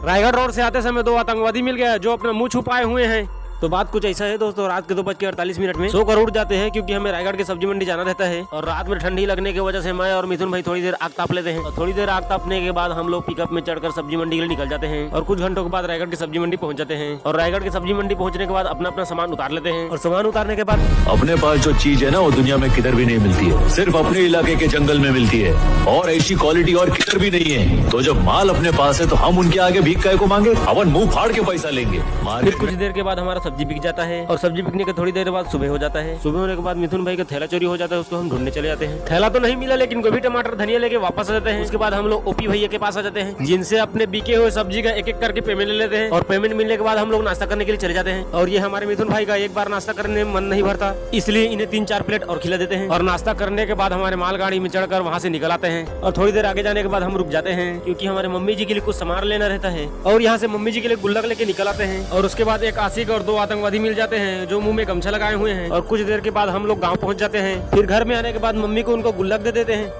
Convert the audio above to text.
Raigarh road से आते समय 2 आतंकवादी मिल गया जो अपना मुंह छुपाए हुए हैं। तो बात कुछ ऐसा है दोस्तों, रात के 2:48 में 100 करोड़ जाते हैं क्योंकि हमें रायगढ़ की सब्जी मंडी जाना रहता है और रात में ठंडी लगने की वजह से मैं और मिथुन भाई थोड़ी देर आग ताप लेते हैं और थोड़ी देर आग तापने के बाद हम लोग पिकअप में चढ़कर सब्जी मंडी के लिए निकल जाते हैं और कुछ घंटों के बाद रायगढ़ की सब्जी मंडी पहुंच जाते हैं और रायगढ़ की सब्जी मंडी पहुंचने के बाद अपना अपना सामान उतार लेते हैं और सामान उतारने के बाद अपने पास जो चीज है ना वो दुनिया में किधर भी नहीं मिलती है, सिर्फ अपने इलाके के जंगल में मिलती है और ऐसी क्वालिटी और किधर भी नहीं है। तो जब माल अपने पास है तो हम उनके आगे भीख काय को मांगे, अपन मुंह फाड़ के पैसा लेंगे। फिर कुछ देर के बाद हमारा सब्जी बिक जाता है और सब्जी बिकने के थोड़ी देर बाद सुबह हो जाता है। सुबह होने के बाद मिथुन भाई का थैला चोरी हो जाता है, उसको हम ढूंढने चले जाते हैं। थैला तो नहीं मिला लेकिन गोभी टमाटर धनिया लेके वापस आ जाते हैं। उसके बाद हम लोग ओपी भैया के पास आ जाते हैं जिनसे अपने बिके हुए सब्जी का एक एक करके पेमेंट ले लेते हैं और पेमेंट मिलने के बाद हम लोग नाश्ता करने के लिए चले जाते हैं। और ये हमारे मिथुन भाई का एक बार नाश्ता करने में मन नहीं भरता, इसलिए इन्हें 3-4 प्लेट और खिला देते हैं और नाश्ता करने के बाद हमारे मालगाड़ी में चढ़कर वहाँ से निकल आते हैं। और थोड़ी देर आगे जाने के बाद हम रुक जाते हैं क्योंकि हमारे मम्मी जी के लिए कुछ सामान लेना रहता है और यहाँ से मम्मी जी के लिए गुल्लक लेके निकल आते हैं। और उसके बाद एक आशिक और 2 आतंकवादी मिल जाते हैं जो मुंह में गमछा लगाए हुए हैं और कुछ देर के बाद हम लोग गाँव पहुँच जाते हैं। फिर घर में आने के बाद मम्मी को उनको गुल्लक दे देते हैं।